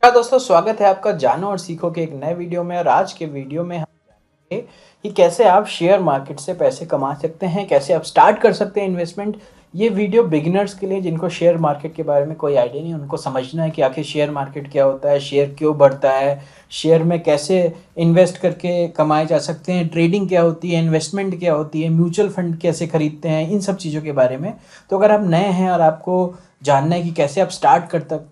दोस्तों, स्वागत है आपका जानो और सीखो के एक नए वीडियो में। और आज के वीडियो में हम जानेंगे कि कैसे आप शेयर मार्केट से पैसे कमा सकते हैं, कैसे आप स्टार्ट कर सकते हैं इन्वेस्टमेंट। ये वीडियो बिगिनर्स के लिए, जिनको शेयर मार्केट के बारे में कोई आइडिया नहीं, उनको समझना है कि आखिर शेयर मार्केट क्या होता है, शेयर क्यों बढ़ता है, शेयर में कैसे इन्वेस्ट करके कमाए जा सकते हैं, ट्रेडिंग क्या होती है, इन्वेस्टमेंट क्या होती है, म्यूचुअल फंड कैसे खरीदते हैं, इन सब चीज़ों के बारे में। तो अगर आप नए हैं और आपको जानना है कि कैसे आप स्टार्ट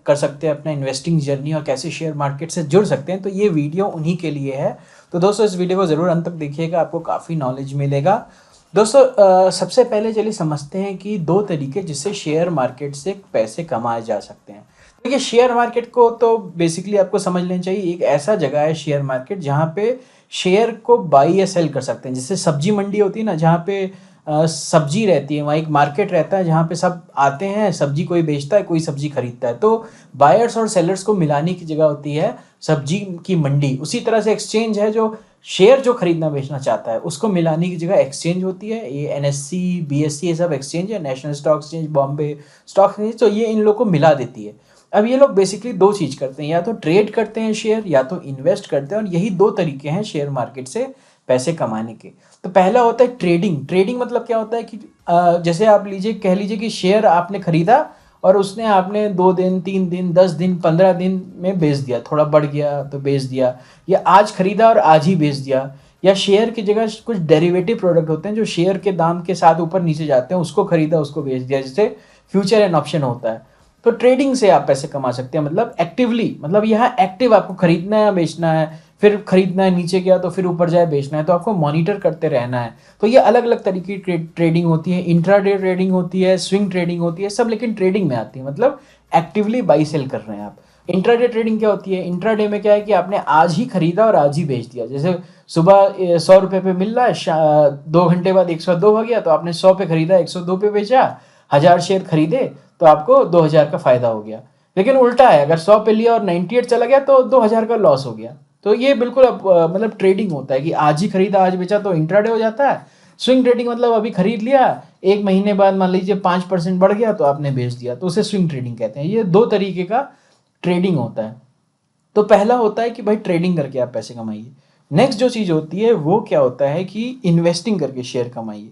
कर सकते हैं अपना इन्वेस्टिंग जर्नी और कैसे शेयर मार्केट से जुड़ सकते हैं, तो ये वीडियो उन्हीं के लिए है। तो दोस्तों, इस वीडियो को ज़रूर अंत तक देखिएगा, आपको काफ़ी नॉलेज मिलेगा। दोस्तों, सबसे पहले चलिए समझते हैं कि दो तरीके जिससे शेयर मार्केट से पैसे कमाए जा सकते हैं। देखिए, शेयर मार्केट को तो बेसिकली आपको समझ लेना चाहिए, एक ऐसा जगह है शेयर मार्केट जहाँ पे शेयर को बाई या सेल कर सकते हैं। जैसे सब्जी मंडी होती है ना, जहाँ पे सब्जी रहती है, वहाँ एक मार्केट रहता है जहाँ पे सब आते हैं, सब्जी कोई बेचता है, कोई सब्जी खरीदता है। तो बायर्स और सेलर्स को मिलाने की जगह होती है सब्जी की मंडी। उसी तरह से एक्सचेंज है, जो शेयर जो खरीदना बेचना चाहता है उसको मिलाने की जगह एक्सचेंज होती है। ये एनएससी, बीएससी, ये सब एक्सचेंज है, national stock exchange, Bombay stock exchange. तो ये इन लोग को मिला देती है। अब ये लोग बेसिकली दो चीज़ करते हैं, या तो ट्रेड करते हैं शेयर, या तो इन्वेस्ट करते हैं। और यही दो तरीके हैं शेयर मार्केट से पैसे कमाने के। तो पहला होता है ट्रेडिंग। ट्रेडिंग मतलब क्या होता है कि जैसे आप कह लीजिए कि शेयर आपने खरीदा और उसने आपने 2 दिन, 3 दिन, 10 दिन, 15 दिन में बेच दिया। थोड़ा बढ़ गया तो बेच दिया, या आज खरीदा और आज ही बेच दिया। या शेयर की जगह कुछ डेरिवेटिव प्रोडक्ट होते हैं जो शेयर के दाम के साथ ऊपर नीचे जाते हैं, उसको खरीदा, उसको बेच दिया, जैसे फ्यूचर एंड ऑप्शन होता है। तो ट्रेडिंग से आप पैसे कमा सकते हैं, मतलब एक्टिवली, मतलब यहाँ एक्टिव आपको खरीदना है या बेचना है, फिर खरीदना है, नीचे गया तो फिर ऊपर जाए बेचना है, तो आपको मॉनिटर करते रहना है। तो ये अलग अलग तरीके की ट्रेडिंग होती है। इंट्राडे ट्रेडिंग होती है, स्विंग ट्रेडिंग होती है, सब लेकिन ट्रेडिंग में आती है, मतलब एक्टिवली बाई सेल कर रहे हैं आप। इंट्राडे ट्रेडिंग क्या होती है? इंट्राडे में क्या है कि आपने आज ही खरीदा और आज ही बेच दिया। जैसे सुबह 100 रुपये पे मिल रहा है, 2 घंटे बाद 102 हो गया, तो आपने 100 पे खरीदा, 102 पे बेचा, 1000 शेयर खरीदे, तो आपको 2000 का फायदा हो गया। लेकिन उल्टा है, अगर 100 पे लिया और 98 चला गया तो 2000 का लॉस हो गया। तो ये बिल्कुल मतलब ट्रेडिंग होता है कि आज ही खरीदा आज बेचा, तो इंट्राडे हो जाता है। स्विंग ट्रेडिंग मतलब अभी खरीद लिया, 1 महीने बाद मान लीजिए 5% बढ़ गया तो आपने बेच दिया, तो उसे स्विंग ट्रेडिंग कहते हैं। ये दो तरीके का ट्रेडिंग होता है। तो पहला होता है कि भाई ट्रेडिंग करके आप पैसे कमाइए। नेक्स्ट जो चीज़ होती है वो क्या होता है कि इन्वेस्टिंग करके शेयर कमाइए।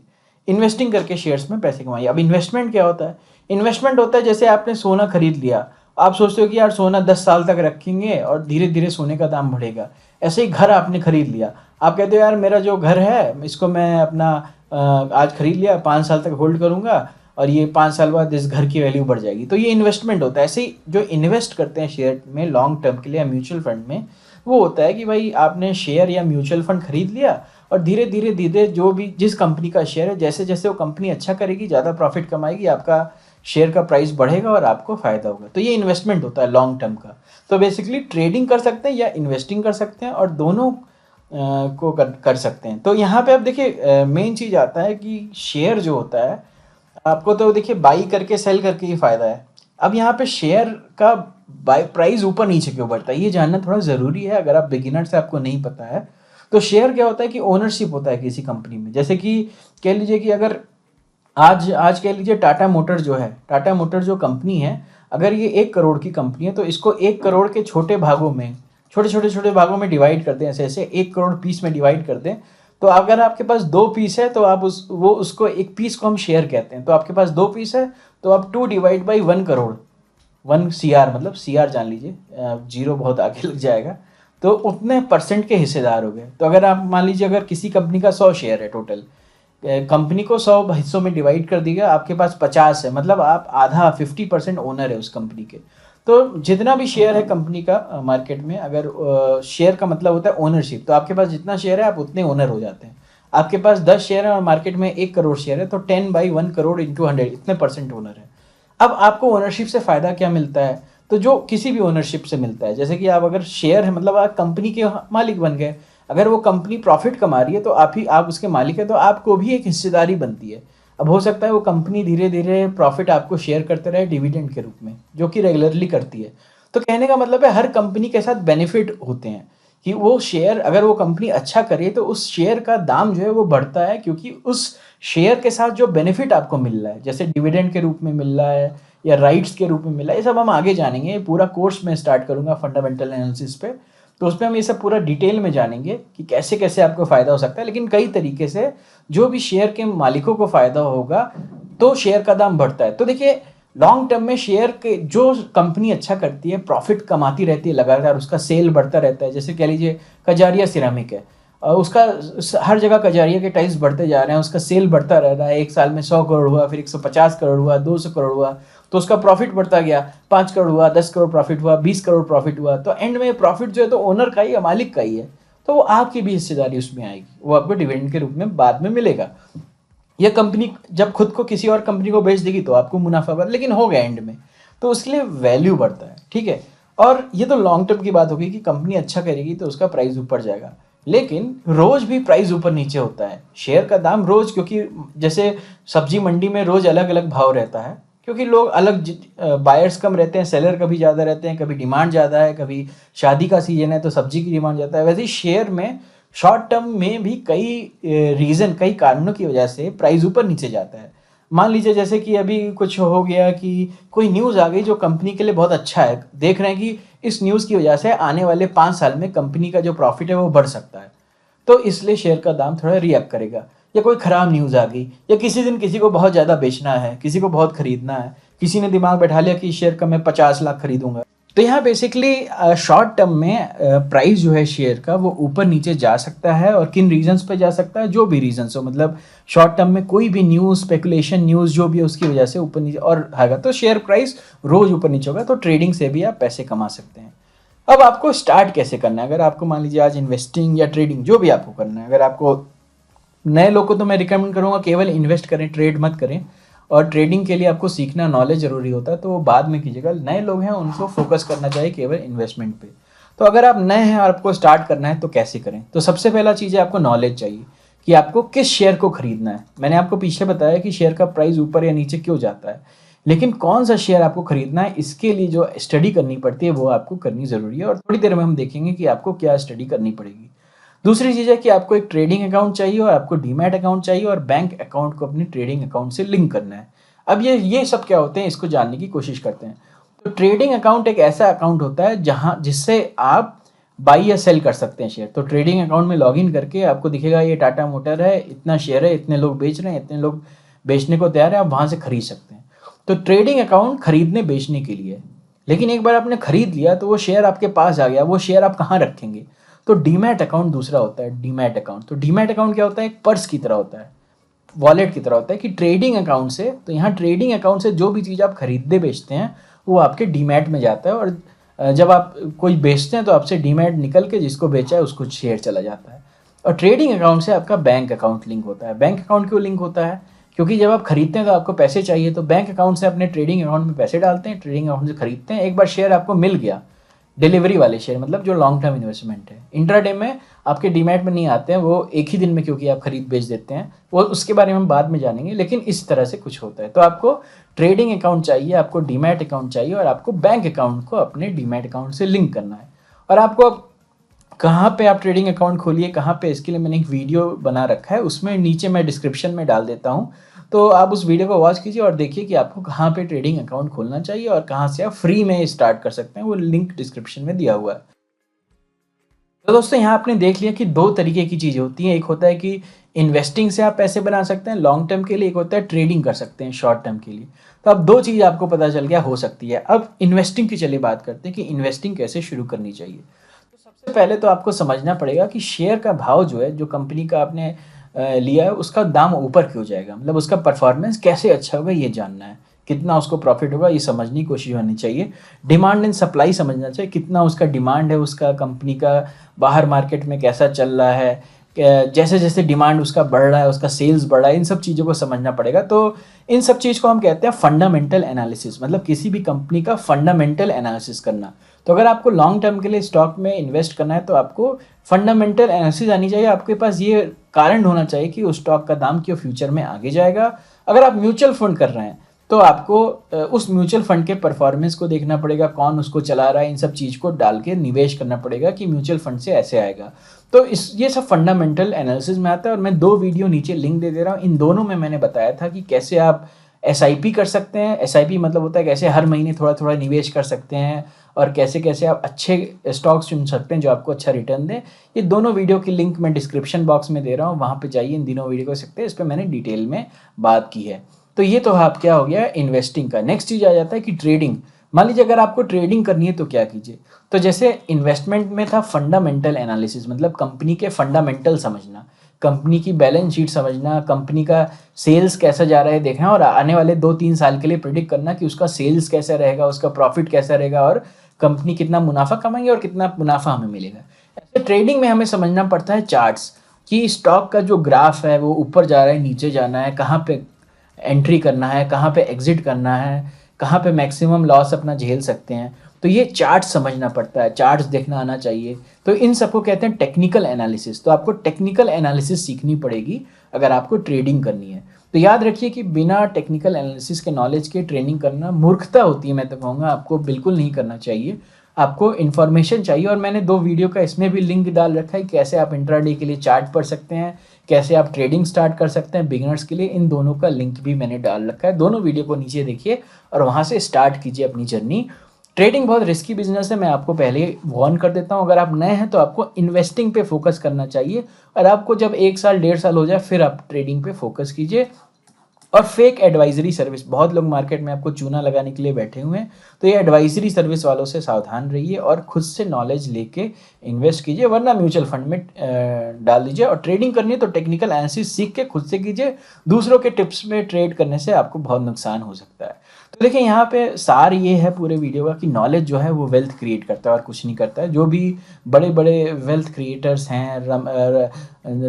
इन्वेस्टिंग करके शेयर्स में पैसे कमाइए। अब इन्वेस्टमेंट क्या होता है? इन्वेस्टमेंट होता है जैसे आपने सोना खरीद लिया, आप सोचते हो कि यार सोना 10 साल तक रखेंगे और धीरे धीरे सोने का दाम बढ़ेगा। ऐसे ही घर आपने खरीद लिया, आप कहते हो यार मेरा जो घर है इसको मैं अपना आज खरीद लिया, 5 साल तक होल्ड करूंगा और ये 5 साल बाद इस घर की वैल्यू बढ़ जाएगी। तो ये इन्वेस्टमेंट होता है। ऐसे ही जो इन्वेस्ट करते हैं शेयर में लॉन्ग टर्म के लिए या म्यूचुअल फंड में, वो होता है कि भाई आपने शेयर या म्यूचुअल फंड खरीद लिया और धीरे धीरे धीरे जो भी जिस कंपनी का शेयर है, जैसे जैसे वो कंपनी अच्छा करेगी, ज़्यादा प्रॉफिट कमाएगी, आपका शेयर का प्राइस बढ़ेगा और आपको फ़ायदा होगा। तो ये इन्वेस्टमेंट होता है लॉन्ग टर्म का। तो बेसिकली ट्रेडिंग कर सकते हैं या इन्वेस्टिंग कर सकते हैं, और दोनों को कर सकते हैं। तो यहाँ पे आप देखिए, मेन चीज़ आता है कि शेयर जो होता है, आपको तो देखिए बाई करके सेल करके ही फ़ायदा है। अब यहाँ पे शेयर का बाई प्राइस ऊपर नीचे क्यों बढ़ता है, ये जानना थोड़ा ज़रूरी है। अगर आप बिगिनर से आपको नहीं पता है, तो शेयर क्या होता है कि ओनरशिप होता है किसी कंपनी में। जैसे कि कह लीजिए कि अगर आज आज कह लीजिए टाटा मोटर जो है, टाटा मोटर जो कंपनी है, अगर ये 1 करोड़ की कंपनी है, तो इसको 1 करोड़ के छोटे भागों में, छोटे भागों में डिवाइड करते हैं। ऐसे ऐसे 1 करोड़ पीस में डिवाइड करते हैं। तो अगर आपके पास 2 पीस है तो आप उसको एक पीस को हम शेयर कहते हैं। तो आपके पास 2 पीस है, तो आप 2/1 करोड़, 1 CR, मतलब CR जान लीजिए, जीरो बहुत आगे लग जाएगा, तो उतने परसेंट के हिस्सेदार हो गए। तो अगर आप मान लीजिए अगर किसी कंपनी का 100 शेयर है टोटल, कंपनी को 100 हिस्सों में डिवाइड कर दिया, आपके पास 50 है, मतलब आप आधा 50% ओनर है उस कंपनी के। तो जितना भी शेयर है कंपनी का मार्केट में, अगर शेयर का मतलब होता है ओनरशिप, तो आपके पास जितना शेयर है आप उतने ओनर हो जाते हैं। आपके पास 10 शेयर है और मार्केट में 1 करोड़ शेयर है, तो 10/1 करोड़ इंटू 100, इतने परसेंट ओनर है। अब आपको ओनरशिप से फ़ायदा क्या मिलता है? तो जो किसी भी ओनरशिप से मिलता है, जैसे कि आप अगर शेयर है, मतलब आप कंपनी के मालिक बन गए। अगर वो कंपनी प्रॉफिट कमा रही है तो आप उसके मालिक है, तो आपको भी एक हिस्सेदारी बनती है। अब हो सकता है वो कंपनी धीरे धीरे प्रॉफिट आपको शेयर करते रहे डिविडेंड के रूप में, जो कि रेगुलरली करती है। तो कहने का मतलब है हर कंपनी के साथ बेनिफिट होते हैं कि वो शेयर, अगर वो कंपनी अच्छा करे तो उस शेयर का दाम जो है वो बढ़ता है, क्योंकि उस शेयर के साथ जो बेनिफिट आपको मिल रहा है, जैसे डिविडेंड के रूप में मिल रहा है, या राइट्स के रूप में मिला, ये सब हम आगे जानेंगे। पूरा कोर्स में स्टार्ट करूंगा फंडामेंटल एनालिसिस पे, तो उसमें हम ये सब पूरा डिटेल में जानेंगे कि कैसे कैसे आपको फ़ायदा हो सकता है। लेकिन कई तरीके से जो भी शेयर के मालिकों को फ़ायदा होगा तो शेयर का दाम बढ़ता है। तो देखिए, लॉन्ग टर्म में शेयर के जो कंपनी अच्छा करती है, प्रॉफिट कमाती रहती है लगातार, उसका सेल बढ़ता रहता है। जैसे कह लीजिए कजारिया सिरामिक है, उसका हर जगह कजारिया के टाइल्स बढ़ते जा रहे हैं, उसका सेल बढ़ता रह रहा है। एक साल में 100 करोड़ हुआ, फिर 150 करोड़ हुआ, 200 करोड़ हुआ, तो उसका प्रॉफिट बढ़ता गया। 5 करोड़ हुआ, 10 करोड़ प्रॉफिट हुआ, 20 करोड़ प्रॉफिट हुआ, तो एंड में प्रॉफिट जो है तो ओनर का ही है, मालिक का ही है। तो वो आपकी भी हिस्सेदारी उसमें आएगी, वो आपको डिविडेंड के रूप में बाद में मिलेगा। यह कंपनी जब खुद को किसी और कंपनी को बेच देगी तो आपको मुनाफा बढ़, लेकिन हो गया एंड में, तो उसके लिए वैल्यू बढ़ता है, ठीक है। और ये तो लॉन्ग टर्म की बात होगी कि कंपनी अच्छा करेगी तो उसका प्राइस ऊपर जाएगा। लेकिन रोज भी प्राइस ऊपर नीचे होता है शेयर का दाम रोज, क्योंकि जैसे सब्जी मंडी में रोज अलग अलग भाव रहता है, क्योंकि लोग अलग बायर्स कम रहते हैं, सेलर कभी ज़्यादा रहते हैं, कभी डिमांड ज़्यादा है, कभी शादी का सीजन है तो सब्जी की डिमांड ज़्यादा है। वैसे ही शेयर में शॉर्ट टर्म में भी कई कारणों की वजह से प्राइस ऊपर नीचे जाता है। मान लीजिए जैसे कि अभी कुछ हो गया कि कोई न्यूज़ आ गई जो कंपनी के लिए बहुत अच्छा है, देख रहे हैं कि इस न्यूज़ की वजह से आने वाले 5 साल में कंपनी का जो प्रॉफिट है वो बढ़ सकता है, तो इसलिए शेयर का दाम थोड़ा रिएक्ट करेगा। या कोई ख़राब न्यूज़ आ गई, या किसी दिन किसी को बहुत ज़्यादा बेचना है, किसी को बहुत खरीदना है, किसी ने दिमाग बैठा लिया कि शेयर का मैं 50 लाख खरीदूंगा, तो यहाँ बेसिकली शॉर्ट टर्म में प्राइस जो है शेयर का वो ऊपर नीचे जा सकता है। और किन रीजंस पे जा सकता है, जो भी रीजंस हो, मतलब शॉर्ट टर्म में कोई भी न्यूज़, स्पेकुलेशन न्यूज़ जो भी है उसकी वजह से ऊपर नीचे और आएगा, तो शेयर प्राइस रोज ऊपर नीचे होगा। तो ट्रेडिंग से भी आप पैसे कमा सकते हैं। अब आपको स्टार्ट कैसे करना है, अगर आपको मान लीजिए आज इन्वेस्टिंग या ट्रेडिंग जो भी आपको करना है, अगर आपको नए लोग को तो मैं रिकमेंड करूँगा केवल इन्वेस्ट करें, ट्रेड मत करें। और ट्रेडिंग के लिए आपको सीखना, नॉलेज ज़रूरी होता है, तो वो बाद में कीजिएगा। नए लोग हैं उनको फोकस करना चाहिए केवल इन्वेस्टमेंट पे। तो अगर आप नए हैं और आपको स्टार्ट करना है तो कैसे करें, तो सबसे पहला चीज़ है आपको नॉलेज चाहिए कि आपको किस शेयर को खरीदना है। मैंने आपको पीछे बताया कि शेयर का प्राइस ऊपर या नीचे क्यों जाता है, लेकिन कौन सा शेयर आपको खरीदना है इसके लिए जो स्टडी करनी पड़ती है वो आपको करनी ज़रूरी है। और थोड़ी देर में हम देखेंगे कि आपको क्या स्टडी करनी पड़ेगी। दूसरी चीज़ है कि आपको एक ट्रेडिंग अकाउंट चाहिए और आपको डीमैट अकाउंट चाहिए और बैंक अकाउंट को अपने ट्रेडिंग अकाउंट से लिंक करना है। अब ये सब क्या होते हैं, इसको जानने की कोशिश करते हैं। तो ट्रेडिंग अकाउंट एक ऐसा अकाउंट होता है जहां जिससे आप बाई या सेल कर सकते हैं शेयर। तो ट्रेडिंग अकाउंट में लॉगिन करके आपको दिखेगा ये टाटा मोटर है, इतना शेयर है, इतने लोग बेच रहे हैं, इतने लोग बेचने को तैयार है, आप वहां से खरीद सकते हैं। तो ट्रेडिंग अकाउंट खरीदने बेचने के लिए, लेकिन एक बार आपने खरीद लिया तो वो शेयर आपके पास आ गया, वो शेयर आप कहाँ रखेंगे। तो डीमैट अकाउंट दूसरा होता है, डीमैट अकाउंट। तो डीमैट अकाउंट क्या होता है, एक पर्स की तरह होता है, वॉलेट की तरह होता है कि ट्रेडिंग अकाउंट से, तो यहाँ ट्रेडिंग अकाउंट से जो भी चीज़ आप खरीदते बेचते हैं वो आपके डीमैट में जाता है। और जब आप कोई बेचते हैं तो आपसे डीमैट निकल के जिसको बेचा है उसको शेयर चला जाता है। और ट्रेडिंग अकाउंट से आपका बैंक अकाउंट लिंक होता है। बैंक अकाउंट क्यों लिंक होता है, क्योंकि जब आप खरीदते हैं तो आपको पैसे चाहिए, तो बैंक अकाउंट से अपने ट्रेडिंग अकाउंट में पैसे डालते हैं, ट्रेडिंग अकाउंट से खरीदते हैं। एक बार शेयर आपको मिल गया, डिलीवरी वाले शेयर, मतलब जो लॉन्ग टर्म इन्वेस्टमेंट है, इंट्राडे में आपके डीमैट में नहीं आते हैं, वो एक ही दिन में क्योंकि आप खरीद बेच देते हैं, वो उसके बारे में हम बाद में जानेंगे। लेकिन इस तरह से कुछ होता है। तो आपको ट्रेडिंग अकाउंट चाहिए, आपको डीमैट अकाउंट चाहिए और आपको बैंक अकाउंट को अपने डीमैट अकाउंट से लिंक करना है। और आपको कहाँ पे आप ट्रेडिंग अकाउंट खोलिए, कहाँ पे, इसके लिए मैंने एक वीडियो बना रखा है, उसमें नीचे मैं डिस्क्रिप्शन में डाल देता हूँ, तो आप उस वीडियो को वॉच कीजिए और देखिए कि आपको कहाँ पे ट्रेडिंग अकाउंट खोलना चाहिए और कहाँ से आप फ्री में स्टार्ट कर सकते हैं। वो लिंक डिस्क्रिप्शन में दिया हुआ है। तो दोस्तों यहाँ आपने देख लिया कि दो तरीके की चीज़ें होती हैं। एक होता है कि इन्वेस्टिंग से आप पैसे बना सकते हैं लॉन्ग टर्म के लिए, एक होता है ट्रेडिंग कर सकते हैं शॉर्ट टर्म के लिए। तो अब दो चीज़ आपको पता चल गया हो सकती है। अब इन्वेस्टिंग की चलिए बात करते हैं कि इन्वेस्टिंग कैसे शुरू करनी चाहिए। तो सबसे पहले तो आपको समझना पड़ेगा कि शेयर का भाव जो है, जो कंपनी का आपने लिया है, उसका दाम ऊपर क्यों जाएगा, मतलब उसका परफॉर्मेंस कैसे अच्छा होगा ये जानना है, कितना उसको प्रॉफिट होगा ये समझने की कोशिश होनी चाहिए। डिमांड एंड सप्लाई समझना चाहिए, कितना उसका डिमांड है, उसका कंपनी का बाहर मार्केट में कैसा चल रहा है, जैसे जैसे डिमांड उसका बढ़ रहा है, उसका सेल्स बढ़ रहा है, इन सब चीज़ों को समझना पड़ेगा। तो इन सब चीज़ को हम कहते हैं फंडामेंटल एनालिसिस, मतलब किसी भी कंपनी का फंडामेंटल एनालिसिस करना। तो अगर आपको लॉन्ग टर्म के लिए स्टॉक में इन्वेस्ट करना है तो आपको फंडामेंटल एनालिसिस आनी चाहिए। आपके पास ये कारण होना चाहिए कि उस स्टॉक का दाम क्यों फ्यूचर में आगे जाएगा। अगर आप म्यूचुअल फंड कर रहे हैं तो आपको उस म्यूचुअल फंड के परफॉर्मेंस को देखना पड़ेगा, कौन उसको चला रहा है, इन सब चीज़ को डाल के निवेश करना पड़ेगा कि म्यूचुअल फंड से ऐसे आएगा। तो ये सब फंडामेंटल एनालिसिस में आता है और मैं दो वीडियो नीचे लिंक दे दे रहा हूँ। इन दोनों में मैंने बताया था कि कैसे आप एसआईपी कर सकते हैं। एसआईपी मतलब होता है कैसे हर महीने थोड़ा थोड़ा निवेश कर सकते हैं और कैसे कैसे आप अच्छे स्टॉक्स चुन सकते हैं जो आपको अच्छा रिटर्न दें। ये दोनों वीडियो की लिंक मैं डिस्क्रिप्शन बॉक्स में दे रहा हूँ, वहाँ पे जाइए, इन तीनों वीडियो को सकते हैं, इस पर मैंने डिटेल में बात की है। तो ये तो आप क्या हो गया इन्वेस्टिंग का। नेक्स्ट चीज़ आ जाता है कि ट्रेडिंग। मान लीजिए अगर आपको ट्रेडिंग करनी है तो क्या कीजिए। तो जैसे इन्वेस्टमेंट में था फंडामेंटल एनालिसिस, मतलब कंपनी के फंडामेंटल समझना, कंपनी की बैलेंस शीट समझना, कंपनी का सेल्स कैसा जा रहा है देखना और आने वाले 2-3 साल के लिए प्रिडिक्ट करना कि उसका सेल्स कैसा रहेगा, उसका प्रॉफिट कैसा रहेगा और कंपनी कितना मुनाफा कमाएंगे और कितना मुनाफा हमें मिलेगा। ऐसे ट्रेडिंग में हमें समझना पड़ता है चार्ट्स, कि स्टॉक का जो ग्राफ है वो ऊपर जा रहा है, नीचे जाना है, कहाँ पे एंट्री करना है, कहाँ पे एग्जिट करना है, कहाँ पे मैक्सिमम लॉस अपना झेल सकते हैं। तो ये चार्ट समझना पड़ता है, चार्ट्स देखना आना चाहिए। तो इन सबको कहते हैं टेक्निकल एनालिसिस। तो आपको टेक्निकल एनालिसिस सीखनी पड़ेगी अगर आपको ट्रेडिंग करनी है। तो याद रखिए कि बिना टेक्निकल एनालिसिस के नॉलेज के ट्रेडिंग करना मूर्खता होती है। मैं तो कहूँगा आपको बिल्कुल नहीं करना चाहिए। आपको इन्फॉर्मेशन चाहिए और मैंने 2 वीडियो का इसमें भी लिंक डाल रखा है, कैसे आप इंट्राडे के लिए चार्ट पढ़ सकते हैं, कैसे आप ट्रेडिंग स्टार्ट कर सकते हैं बिगिनर्स के लिए। इन दोनों का लिंक भी मैंने डाल रखा है। दोनों वीडियो को नीचे देखिए और वहाँ से स्टार्ट कीजिए अपनी जर्नी। ट्रेडिंग बहुत रिस्की बिजनेस है, मैं आपको पहले ही वार्न कर देता हूँ। अगर आप नए हैं तो आपको इन्वेस्टिंग पे फोकस करना चाहिए और आपको जब 1 साल 1.5 साल हो जाए फिर आप ट्रेडिंग पे फोकस कीजिए। और फेक एडवाइजरी सर्विस, बहुत लोग मार्केट में आपको चूना लगाने के लिए बैठे हुए हैं। तो ये एडवाइजरी सर्विस वालों से सावधान रहिए और खुद से नॉलेज लेके इन्वेस्ट कीजिए, वरना म्यूचुअल फंड में डाल दीजिए। और ट्रेडिंग करनी है तो टेक्निकल एनालिसिस सीख के खुद से कीजिए। दूसरों के टिप्स में ट्रेड करने से आपको बहुत नुकसान हो सकता है। तो देखिए यहाँ पे सार ये है पूरे वीडियो का कि नॉलेज जो है वो वेल्थ क्रिएट करता है और कुछ नहीं करता है। जो भी बड़े बड़े वेल्थ क्रिएटर्स हैं,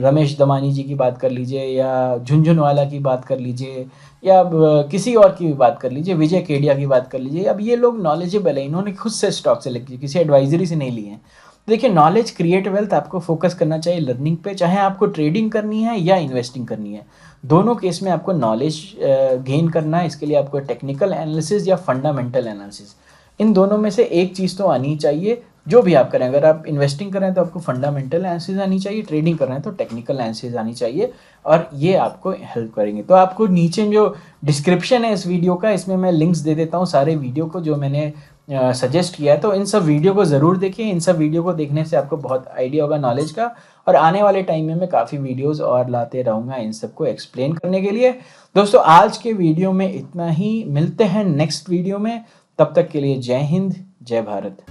रमेश दमानी जी की बात कर लीजिए या झुनझुनवाला की बात कर लीजिए या किसी और की भी बात कर लीजिए, विजय केडिया की बात कर लीजिए। अब ये लोग नॉलेजेबल है, इन्होंने खुद से स्टॉक सेलेक्ट किए, किसी एडवाइजरी से नहीं लिए हैं। देखिए नॉलेज क्रिएट वेल्थ, आपको फोकस करना चाहिए लर्निंग पे, चाहे आपको ट्रेडिंग करनी है या इन्वेस्टिंग करनी है। दोनों केस में आपको नॉलेज गेन करना है। इसके लिए आपको टेक्निकल एनालिसिस या फंडामेंटल एनालिसिस, इन दोनों में से एक चीज़ तो आनी चाहिए। जो भी आप करें, अगर आप इन्वेस्टिंग कर रहे हैं तो आपको फंडामेंटल एनालिसिस आनी चाहिए, ट्रेडिंग कर रहे हैं तो टेक्निकल एनालिसिस आनी चाहिए और ये आपको हेल्प करेंगे। तो आपको नीचे जो डिस्क्रिप्शन है इस वीडियो का, इसमें मैं लिंक्स दे देता हूँ सारे वीडियो को जो मैंने सजेस्ट किया है। तो इन सब वीडियो को ज़रूर देखिए। इन सब वीडियो को देखने से आपको बहुत आइडिया होगा नॉलेज का। और आने वाले टाइम में मैं काफ़ी वीडियोस और लाते रहूँगा इन सबको एक्सप्लेन करने के लिए। दोस्तों आज के वीडियो में इतना ही, मिलते हैं नेक्स्ट वीडियो में। तब तक के लिए जय हिंद, जय भारत।